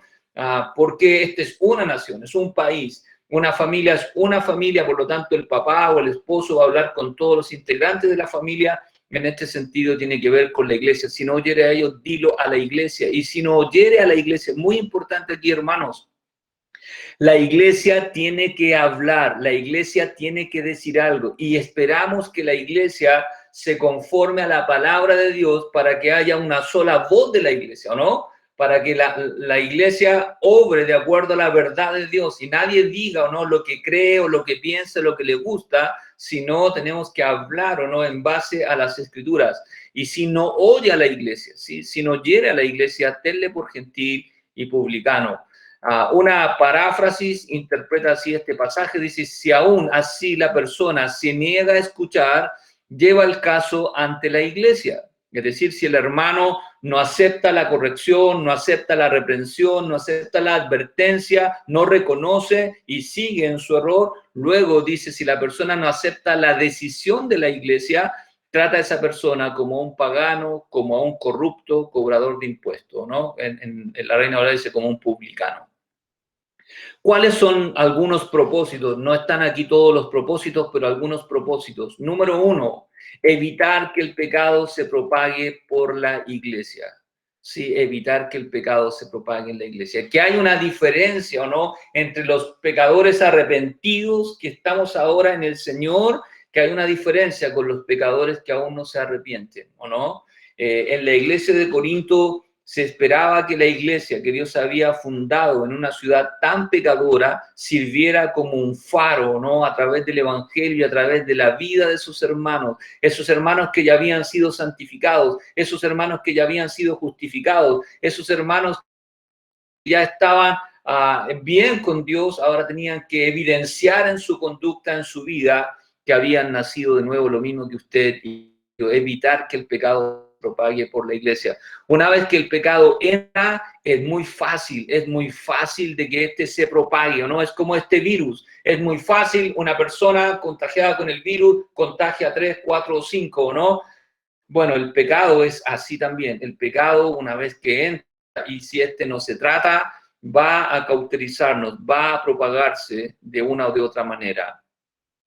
Porque esta es una nación, es un país. Una familia es una familia, por lo tanto el papá o el esposo va a hablar con todos los integrantes de la familia. En este sentido tiene que ver con la iglesia. Si no oyere a ellos, dilo a la iglesia. Y si no oyere a la iglesia, muy importante aquí, hermanos, la iglesia tiene que hablar, la iglesia tiene que decir algo. Y esperamos que la iglesia se conforme a la palabra de Dios para que haya una sola voz de la iglesia, ¿o no? Para que la iglesia obre de acuerdo a la verdad de Dios y nadie diga o no lo que cree o lo que piensa, lo que le gusta, sino tenemos que hablar o no en base a las escrituras. Y si no oye a la iglesia, si no oyere a la iglesia, tenle por gentil y publicano. Una paráfrasis interpreta así este pasaje, dice, si aún así la persona se niega a escuchar, lleva el caso ante la iglesia. Es decir, si el hermano no acepta la corrección, no acepta la reprensión, no acepta la advertencia, no reconoce y sigue en su error, luego dice, si la persona no acepta la decisión de la iglesia, trata a esa persona como un pagano, como a un corrupto, cobrador de impuestos, ¿no? En la Reina Valera dice como un publicano. ¿Cuáles son algunos propósitos? No están aquí todos los propósitos, pero algunos propósitos. Número 1, evitar que el pecado se propague por la iglesia. Sí, evitar que el pecado se propague en la iglesia. Que hay una diferencia, ¿o no?, entre los pecadores arrepentidos que estamos ahora en el Señor, que hay una diferencia con los pecadores que aún no se arrepienten, ¿o no? En la iglesia de Corinto se esperaba que la iglesia que Dios había fundado en una ciudad tan pecadora sirviera como un faro, ¿no?, a través del evangelio y a través de la vida de sus hermanos, esos hermanos que ya habían sido santificados, esos hermanos que ya habían sido justificados, esos hermanos que ya estaban bien con Dios, ahora tenían que evidenciar en su conducta, en su vida, que habían nacido de nuevo, lo mismo que usted, y evitar que el pecado propague por la iglesia. Una vez que el pecado entra, es muy fácil de que este se propague, ¿o no? Es como este virus, es muy fácil, una persona contagiada con el virus contagia a 3, 4 o 5, ¿o no? Bueno, el pecado es así también. El pecado, una vez que entra, y si este no se trata, va a cauterizarnos, va a propagarse de una o de otra manera.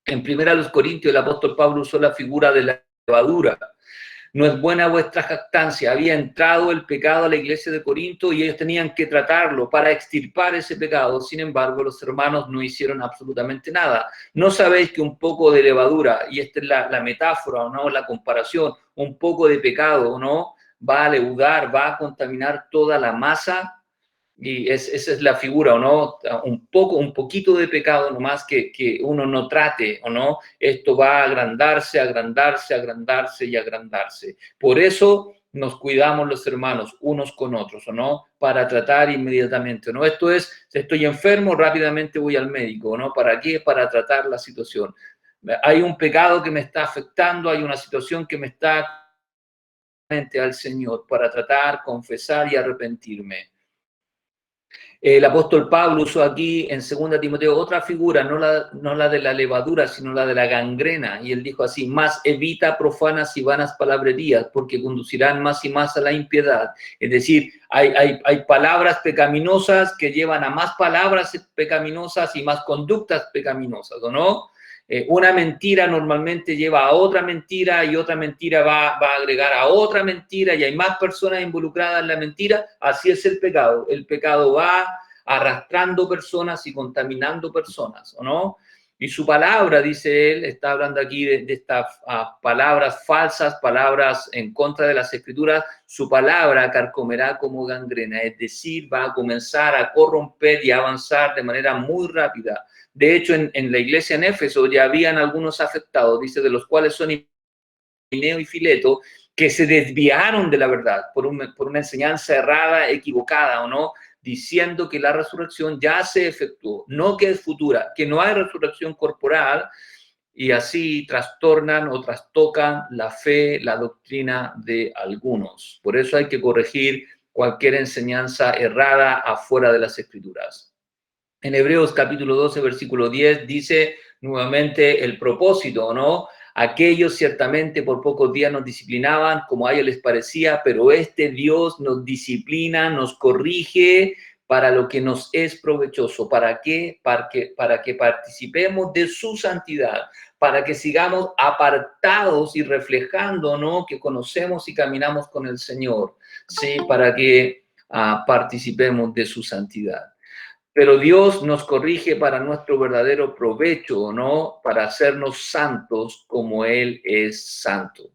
En 1 Corintios, el apóstol Pablo usó la figura de la levadura. No es buena vuestra jactancia. Había entrado el pecado a la iglesia de Corinto y ellos tenían que tratarlo para extirpar ese pecado. Sin embargo, los hermanos no hicieron absolutamente nada. ¿No sabéis que un poco de levadura, y esta es la metáfora, ¿no? La comparación, un poco de pecado, ¿no? Va a leudar, va a contaminar toda la masa? Y esa es la figura, ¿o no? Un poquito de pecado nomás que uno no trate, ¿o no? Esto va a agrandarse, agrandarse, agrandarse y agrandarse. Por eso nos cuidamos los hermanos unos con otros, ¿o no? Para tratar inmediatamente, ¿no? Esto es, si estoy enfermo, rápidamente voy al médico, ¿no? ¿Para qué? Para tratar la situación. Hay un pecado que me está afectando, hay una situación que me está al Señor para tratar, confesar y arrepentirme. El apóstol Pablo usó aquí en 2 Timoteo otra figura, no la de la levadura, sino la de la gangrena. Y él dijo así: más evita profanas y vanas palabrerías, porque conducirán más y más a la impiedad. Es decir, hay palabras pecaminosas que llevan a más palabras pecaminosas y más conductas pecaminosas, ¿o no? Una mentira normalmente lleva a otra mentira y otra mentira va a agregar a otra mentira y hay más personas involucradas en la mentira. Así es el pecado. El pecado va arrastrando personas y contaminando personas, ¿o no? Y su palabra, dice él, está hablando aquí de estas palabras falsas, palabras en contra de las escrituras, su palabra carcomerá como gangrena, es decir, va a comenzar a corromper y a avanzar de manera muy rápida. De hecho, en la iglesia en Éfeso ya habían algunos afectados, dice, de los cuales son Himeneo y Fileto, que se desviaron de la verdad por una enseñanza errada, equivocada, ¿o no? Diciendo que la resurrección ya se efectuó, no que es futura, que no hay resurrección corporal, y así trastornan o trastocan la fe, la doctrina de algunos. Por eso hay que corregir cualquier enseñanza errada afuera de las Escrituras. En Hebreos capítulo 12, versículo 10, dice nuevamente el propósito, ¿no? Aquellos ciertamente por pocos días nos disciplinaban como a ellos les parecía, pero este Dios nos disciplina, nos corrige para lo que nos es provechoso. ¿Para qué? Para que participemos de su santidad, para que sigamos apartados y reflejando, ¿no? Que conocemos y caminamos con el Señor, ¿sí? Para que participemos de su santidad. Pero Dios nos corrige para nuestro verdadero provecho, ¿no? Para hacernos santos como Él es santo.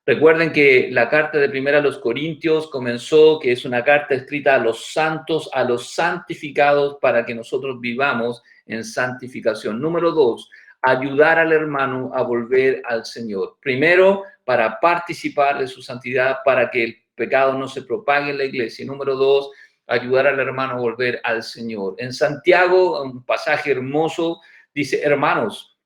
Recuerden que la carta de primera a los Corintios comenzó, que es una carta escrita a los santos, a los santificados, para que nosotros vivamos en santificación. Número 2, ayudar al hermano a volver al Señor. Primero, para participar de su santidad, para que el pecado no se propague en la iglesia. Y número 2, ayudar al hermano a volver al Señor. En Santiago, un pasaje hermoso, dice: hermanos,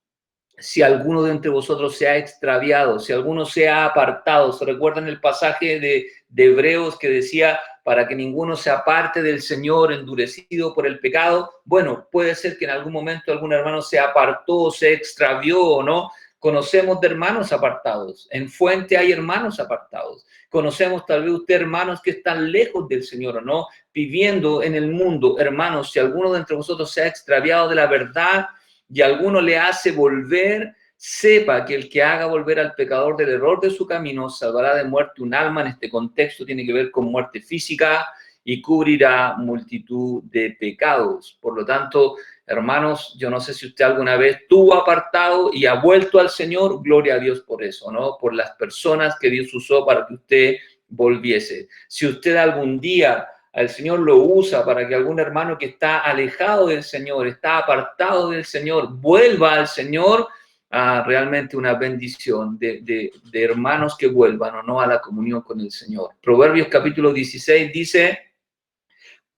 si alguno de entre vosotros se ha extraviado, si alguno se ha apartado. ¿Se recuerdan el pasaje de Hebreos que decía: para que ninguno se aparte del Señor endurecido por el pecado? Bueno, puede ser que en algún momento algún hermano se apartó, se extravió, ¿o no? Conocemos de hermanos apartados. En Fuente hay hermanos apartados. Conocemos tal vez usted hermanos que están lejos del Señor, ¿o no? Viviendo en el mundo. Hermanos, si alguno de entre vosotros se ha extraviado de la verdad y alguno le hace volver, sepa que el que haga volver al pecador del error de su camino salvará de muerte un alma. En este contexto tiene que ver con muerte física y cubrirá multitud de pecados. Por lo tanto, hermanos, yo no sé si usted alguna vez tuvo apartado y ha vuelto al Señor, gloria a Dios por eso, ¿no? Por las personas que Dios usó para que usted volviese. Si usted algún día el Señor lo usa para que algún hermano que está alejado del Señor, está apartado del Señor, vuelva al Señor, realmente una bendición de hermanos que vuelvan o no a la comunión con el Señor. Proverbios capítulo 16 dice: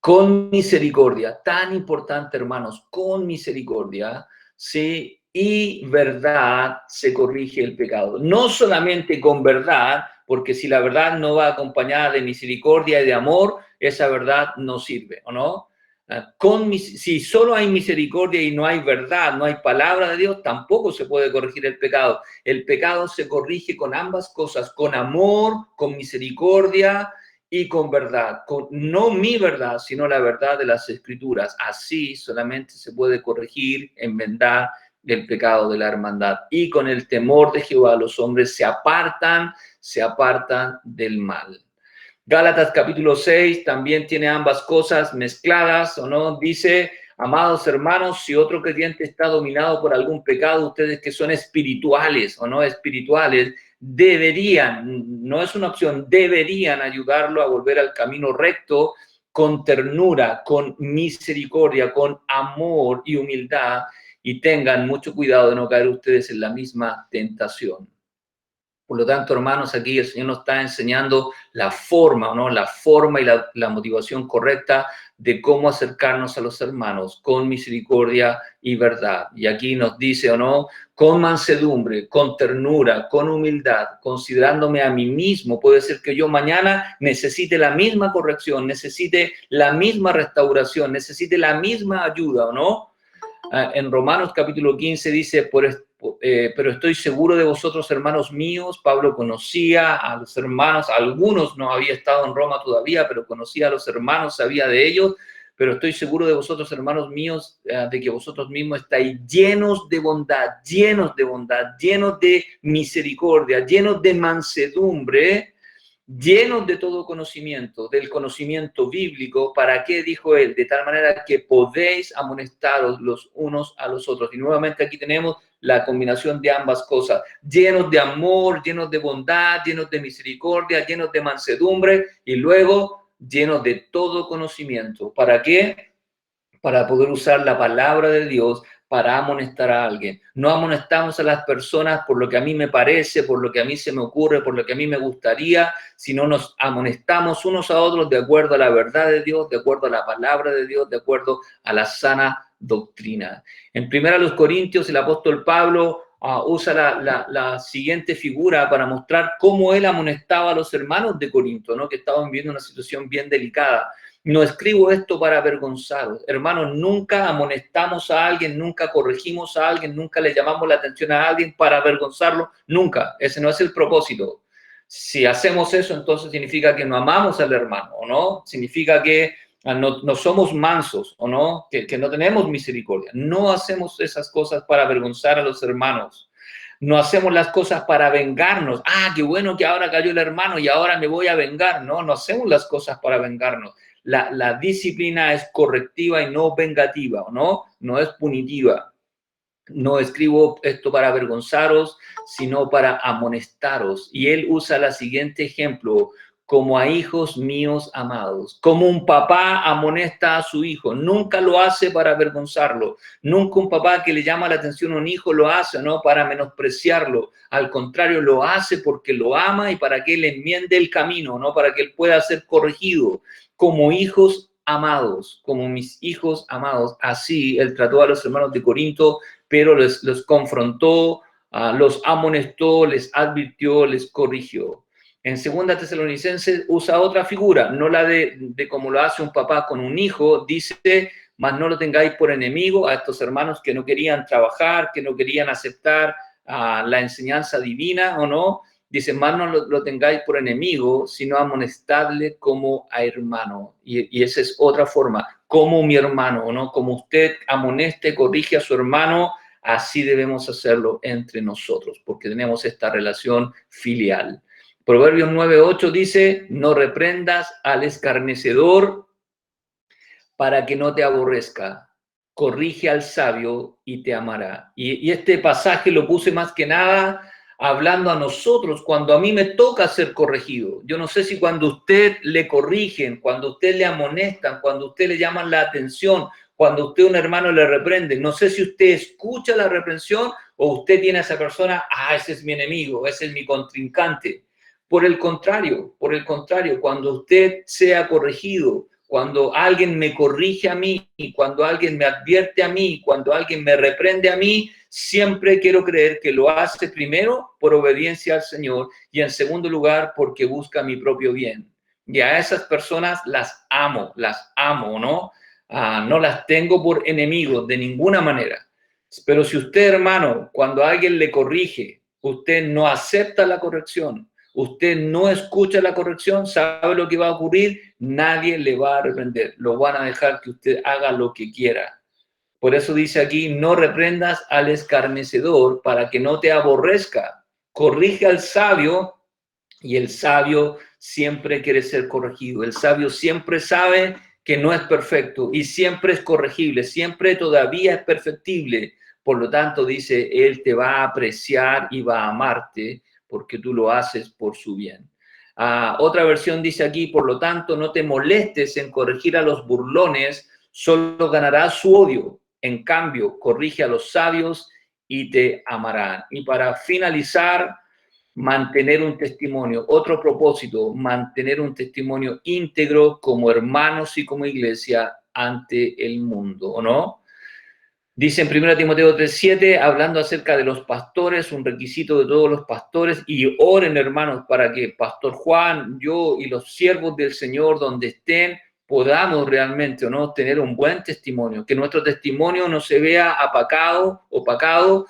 con misericordia, tan importante, hermanos, con misericordia, sí, y verdad se corrige el pecado. No solamente con verdad, porque si la verdad no va acompañada de misericordia y de amor, esa verdad no sirve, ¿o no? Si solo hay misericordia y no hay verdad, no hay palabra de Dios, tampoco se puede corregir el pecado. El pecado se corrige con ambas cosas, con amor, con misericordia y con verdad. No mi verdad, sino la verdad de las Escrituras. Así solamente se puede corregir, enmendar el pecado de la hermandad. Y con el temor de Jehová los hombres se apartan del mal. Gálatas capítulo 6 también tiene ambas cosas mezcladas, ¿o no? Dice, amados hermanos, si otro creyente está dominado por algún pecado, ustedes que son espirituales o no espirituales, deberían, no es una opción, deberían ayudarlo a volver al camino recto con ternura, con misericordia, con amor y humildad, y tengan mucho cuidado de no caer ustedes en la misma tentación. Por lo tanto, hermanos, aquí el Señor nos está enseñando la forma, ¿no? La forma y la motivación correcta de cómo acercarnos a los hermanos con misericordia y verdad. Y aquí nos dice, ¿o no? Con mansedumbre, con ternura, con humildad, considerándome a mí mismo. Puede ser que yo mañana necesite la misma corrección, necesite la misma restauración, necesite la misma ayuda, ¿o no? En Romanos capítulo 15 dice, pero estoy seguro de vosotros, hermanos míos. Pablo conocía a los hermanos, algunos no había estado en Roma todavía, pero conocía a los hermanos, sabía de ellos. Pero estoy seguro de vosotros, hermanos míos, de que vosotros mismos estáis llenos de bondad, llenos de misericordia, llenos de mansedumbre, llenos de todo conocimiento, del conocimiento bíblico. ¿Para qué? Dijo él, de tal manera que podéis amonestaros los unos a los otros. Y nuevamente aquí tenemos la combinación de ambas cosas, llenos de amor, llenos de bondad, llenos de misericordia, llenos de mansedumbre y luego llenos de todo conocimiento. ¿Para qué? Para poder usar la palabra de Dios para amonestar a alguien. No amonestamos a las personas por lo que a mí me parece, por lo que a mí se me ocurre, por lo que a mí me gustaría, sino nos amonestamos unos a otros de acuerdo a la verdad de Dios, de acuerdo a la palabra de Dios, de acuerdo a la sana doctrina. En 1 Corintios, el apóstol Pablo usa la siguiente figura para mostrar cómo él amonestaba a los hermanos de Corinto, ¿no? Que estaban viviendo una situación bien delicada. No escribo esto para avergonzaros. Hermanos, nunca amonestamos a alguien, nunca corregimos a alguien, nunca le llamamos la atención a alguien para avergonzarlo. Nunca. Ese no es el propósito. Si hacemos eso, entonces significa que no amamos al hermano, ¿o no? Significa que no somos mansos, ¿o no? Que no tenemos misericordia. No hacemos esas cosas para avergonzar a los hermanos. No hacemos las cosas para vengarnos. Ah, qué bueno que ahora cayó el hermano y ahora me voy a vengar. No, no hacemos las cosas para vengarnos. La disciplina es correctiva y no vengativa, ¿no? No es punitiva. No escribo esto para avergonzaros, sino para amonestaros. Y él usa el siguiente ejemplo: como a hijos míos amados. Como un papá amonesta a su hijo, nunca lo hace para avergonzarlo. Nunca un papá que le llama la atención a un hijo lo hace, ¿no? Para menospreciarlo. Al contrario, lo hace porque lo ama y para que él enmiende el camino, ¿no? Para que él pueda ser corregido. Como hijos amados, como mis hijos amados. Así él trató a los hermanos de Corinto, pero los confrontó, los amonestó, les advirtió, les corrigió. En 2 Tesalonicenses usa otra figura, no la de como lo hace un papá con un hijo. Dice, mas no lo tengáis por enemigo a estos hermanos que no querían trabajar, que no querían aceptar la enseñanza divina, ¿o no? Dice, más no lo tengáis por enemigo, sino amonestadle como a hermano. Y esa es otra forma, como mi hermano, ¿no? Como usted amoneste, corrige a su hermano, así debemos hacerlo entre nosotros, porque tenemos esta relación filial. Proverbios 9:8 dice, no reprendas al escarnecedor para que no te aborrezca. Corrige al sabio y te amará. Y este pasaje lo puse más que nada hablando a nosotros, cuando a mí me toca ser corregido. Yo no sé si cuando usted le corrigen, cuando usted le amonestan, cuando usted le llaman la atención, cuando usted un hermano le reprende, no sé si usted escucha la reprensión o usted tiene a esa persona, ese es mi enemigo, ese es mi contrincante. Por el contrario, cuando usted sea corregido, cuando alguien me corrige a mí, cuando alguien me advierte a mí, cuando alguien me reprende a mí, siempre quiero creer que lo hace primero por obediencia al Señor y en segundo lugar porque busca mi propio bien. Y a esas personas las amo, ¿no? No las tengo por enemigos de ninguna manera. Pero si usted, hermano, cuando alguien le corrige, usted no acepta la corrección, usted no escucha la corrección, ¿sabe lo que va a ocurrir? Nadie le va a reprender, lo van a dejar que usted haga lo que quiera. Por eso dice aquí, no reprendas al escarnecedor para que no te aborrezca. Corrige al sabio y el sabio siempre quiere ser corregido. El sabio siempre sabe que no es perfecto y siempre es corregible, siempre todavía es perfectible. Por lo tanto, dice, él te va a apreciar y va a amarte porque tú lo haces por su bien. Otra versión dice aquí, por lo tanto, no te molestes en corregir a los burlones, solo ganarás su odio. En cambio, corrige a los sabios y te amarán. Y para finalizar, mantener un testimonio. Otro propósito, mantener un testimonio íntegro como hermanos y como iglesia ante el mundo, ¿o no? Dice en 1 Timoteo 3:7, hablando acerca de los pastores, un requisito de todos los pastores, y oren, hermanos, para que Pastor Juan, yo y los siervos del Señor, donde estén, podamos realmente, ¿o no?, tener un buen testimonio, que nuestro testimonio no se vea opacado.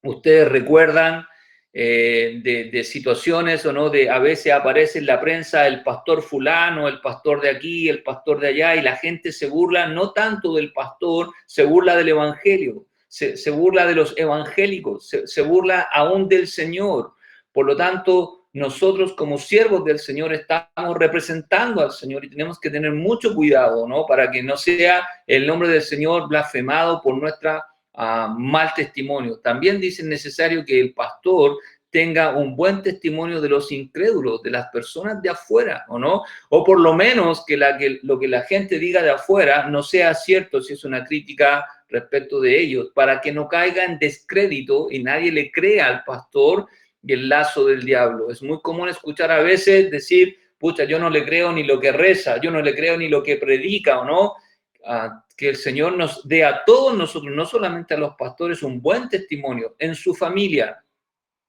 Ustedes recuerdan de situaciones o no, de a veces aparece en la prensa el pastor fulano, el pastor de aquí, el pastor de allá, y la gente se burla no tanto del pastor, se burla del evangelio, se burla de los evangélicos, se burla aún del Señor. Por lo tanto, nosotros como siervos del Señor estamos representando al Señor y tenemos que tener mucho cuidado, ¿no? Para que no sea el nombre del Señor blasfemado por nuestra mal testimonio. También dicen necesario que el pastor tenga un buen testimonio de los incrédulos, de las personas de afuera, ¿o no? O por lo menos que lo que la gente diga de afuera no sea cierto si es una crítica respecto de ellos, para que no caiga en descrédito y nadie le crea al pastor y el lazo del diablo. Es muy común escuchar a veces decir, pucha, yo no le creo ni lo que reza, yo no le creo ni lo que predica, ¿o no? Que el Señor nos dé a todos nosotros, no solamente a los pastores, un buen testimonio en su familia.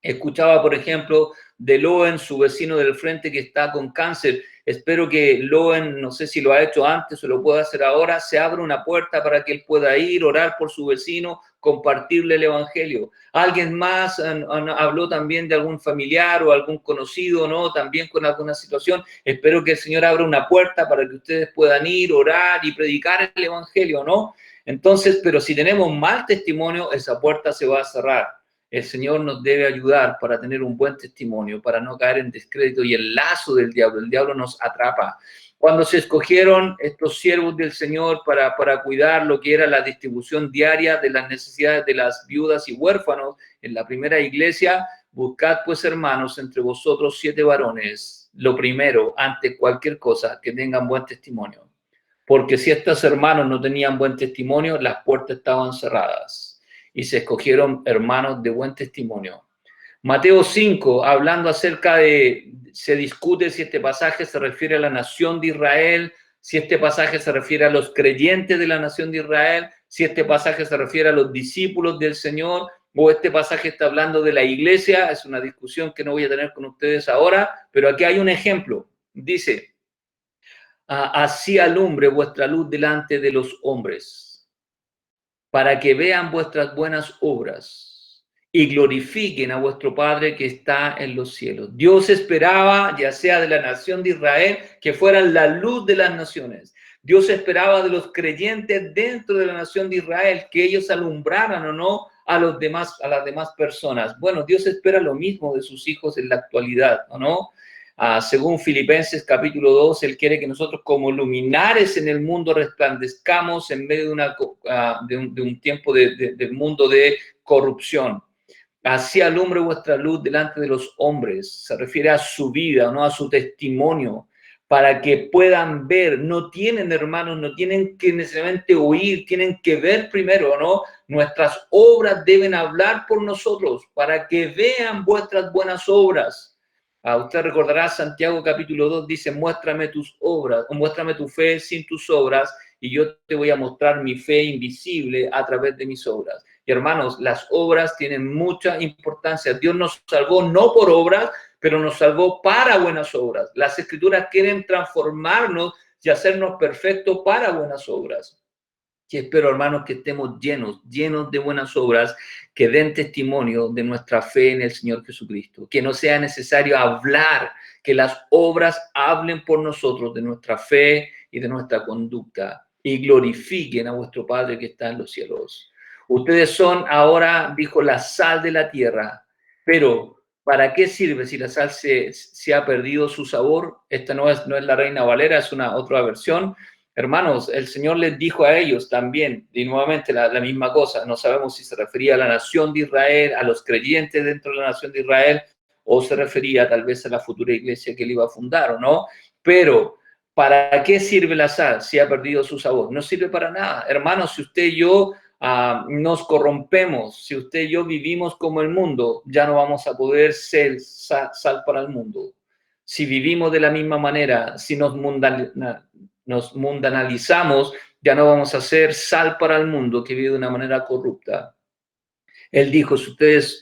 Escuchaba, por ejemplo, de Loen, su vecino del frente que está con cáncer. Espero que Loen, no sé si lo ha hecho antes o lo pueda hacer ahora, se abra una puerta para que él pueda ir, orar por su vecino, compartirle el evangelio. Alguien más habló también de algún familiar o algún conocido, ¿no? También con alguna situación. Espero que el Señor abra una puerta para que ustedes puedan ir, orar y predicar el evangelio, ¿no? Entonces, pero si tenemos mal testimonio, esa puerta se va a cerrar. El Señor nos debe ayudar para tener un buen testimonio, para no caer en descrédito y el lazo del diablo. El diablo nos atrapa. Cuando se escogieron estos siervos del Señor para cuidar lo que era la distribución diaria de las necesidades de las viudas y huérfanos en la primera iglesia, buscad pues, hermanos, entre vosotros 7 varones, lo primero, ante cualquier cosa, que tengan buen testimonio. Porque si estos hermanos no tenían buen testimonio, las puertas estaban cerradas. Y se escogieron hermanos de buen testimonio. Mateo 5, hablando acerca se discute si este pasaje se refiere a la nación de Israel, si este pasaje se refiere a los creyentes de la nación de Israel, si este pasaje se refiere a los discípulos del Señor, o este pasaje está hablando de la iglesia. Es una discusión que no voy a tener con ustedes ahora, pero aquí hay un ejemplo. Dice, así alumbre vuestra luz delante de los hombres, para que vean vuestras buenas obras y glorifiquen a vuestro Padre que está en los cielos. Dios esperaba, ya sea de la nación de Israel, que fueran la luz de las naciones. Dios esperaba de los creyentes dentro de la nación de Israel, que ellos alumbraran o no a las demás personas. Bueno, Dios espera lo mismo de sus hijos en la actualidad, ¿o no? Según Filipenses capítulo 2, Él quiere que nosotros como luminares en el mundo resplandezcamos en medio de un tiempo del mundo de corrupción. Así alumbre vuestra luz delante de los hombres. Se refiere a su vida, ¿no? A su testimonio, para que puedan ver. No tienen, hermanos, no tienen que necesariamente oír, tienen que ver primero, ¿no? Nuestras obras deben hablar por nosotros, para que vean vuestras buenas obras. Usted recordará, Santiago capítulo 2 dice, muéstrame tus obras, o muéstrame tu fe sin tus obras, y yo te voy a mostrar mi fe invisible a través de mis obras. Y hermanos, las obras tienen mucha importancia. Dios nos salvó no por obras, pero nos salvó para buenas obras. Las Escrituras quieren transformarnos y hacernos perfectos para buenas obras. Y espero, hermanos, que estemos llenos de buenas obras que den testimonio de nuestra fe en el Señor Jesucristo. Que no sea necesario hablar, que las obras hablen por nosotros de nuestra fe y de nuestra conducta y glorifiquen a vuestro Padre que está en los cielos. Ustedes son ahora, dijo, la sal de la tierra, pero ¿para qué sirve si la sal se ha perdido su sabor? Esta no es la Reina Valera, es una otra versión. Hermanos, el Señor les dijo a ellos también, y nuevamente la misma cosa, no sabemos si se refería a la nación de Israel, a los creyentes dentro de la nación de Israel, o se refería tal vez a la futura iglesia que él iba a fundar, ¿o no? Pero, ¿para qué sirve la sal si ha perdido su sabor? No sirve para nada. Hermanos, si usted y yo nos corrompemos, si usted y yo vivimos como el mundo, ya no vamos a poder ser sal para el mundo. Si vivimos de la misma manera, si nos mundanalizamos, ya no vamos a ser sal para el mundo que vive de una manera corrupta. Él dijo, ustedes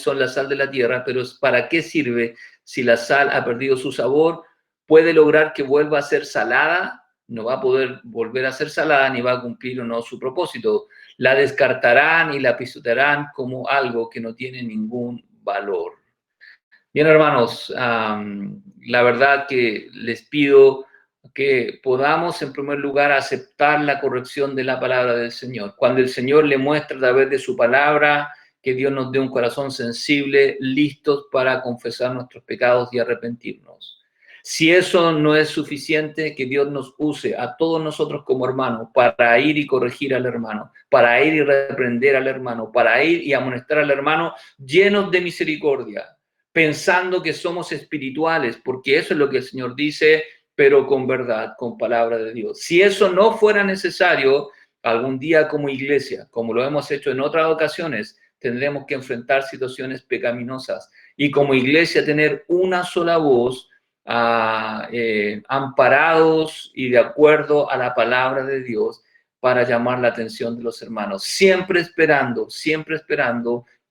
son la sal de la tierra, pero ¿para qué sirve si la sal ha perdido su sabor? ¿Puede lograr que vuelva a ser salada? No va a poder volver a ser salada ni va a cumplir o no su propósito. La descartarán y la pisotearán como algo que no tiene ningún valor. Bien, hermanos, la verdad que les pido que podamos, en primer lugar, aceptar la corrección de la palabra del Señor. Cuando el Señor le muestra a través de su palabra que Dios nos dé un corazón sensible, listos para confesar nuestros pecados y arrepentirnos. Si eso no es suficiente, que Dios nos use a todos nosotros como hermanos para ir y corregir al hermano, para ir y reprender al hermano, para ir y amonestar al hermano llenos de misericordia, pensando que somos espirituales, porque eso es lo que el Señor dice, pero con verdad, con palabra de Dios. Si eso no fuera necesario, algún día como iglesia, como lo hemos hecho en otras ocasiones, tendremos que enfrentar situaciones pecaminosas y como iglesia tener una sola voz, amparados y de acuerdo a la palabra de Dios para llamar la atención de los hermanos, siempre esperando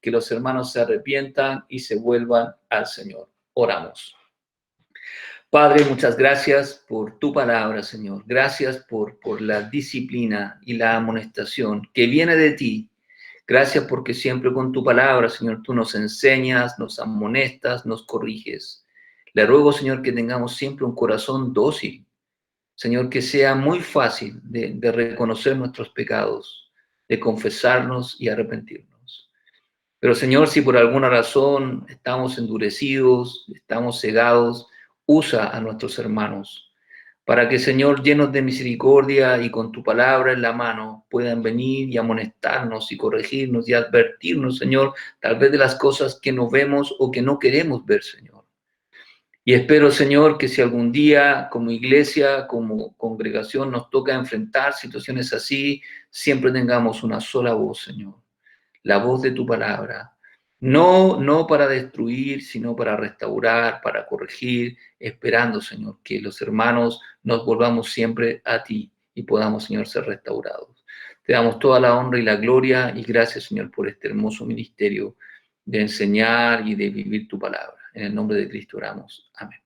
que los hermanos se arrepientan y se vuelvan al Señor. Oramos. Padre, muchas gracias por tu palabra, Señor. Gracias por la disciplina y la amonestación que viene de ti. Gracias porque siempre con tu palabra, Señor, tú nos enseñas, nos amonestas, nos corriges. Le ruego, Señor, que tengamos siempre un corazón dócil. Señor, que sea muy fácil de reconocer nuestros pecados, de confesarnos y arrepentirnos. Pero Señor, si por alguna razón estamos endurecidos, estamos cegados, usa a nuestros hermanos para que, Señor, llenos de misericordia y con tu palabra en la mano, puedan venir y amonestarnos y corregirnos y advertirnos, Señor, tal vez de las cosas que no vemos o que no queremos ver, Señor. Y espero, Señor, que si algún día como iglesia, como congregación nos toca enfrentar situaciones así, siempre tengamos una sola voz, Señor, la voz de tu palabra. No para destruir, sino para restaurar, para corregir, esperando, Señor, que los hermanos nos volvamos siempre a ti y podamos, Señor, ser restaurados. Te damos toda la honra y la gloria y gracias, Señor, por este hermoso ministerio de enseñar y de vivir tu palabra. En el nombre de Cristo oramos. Amén.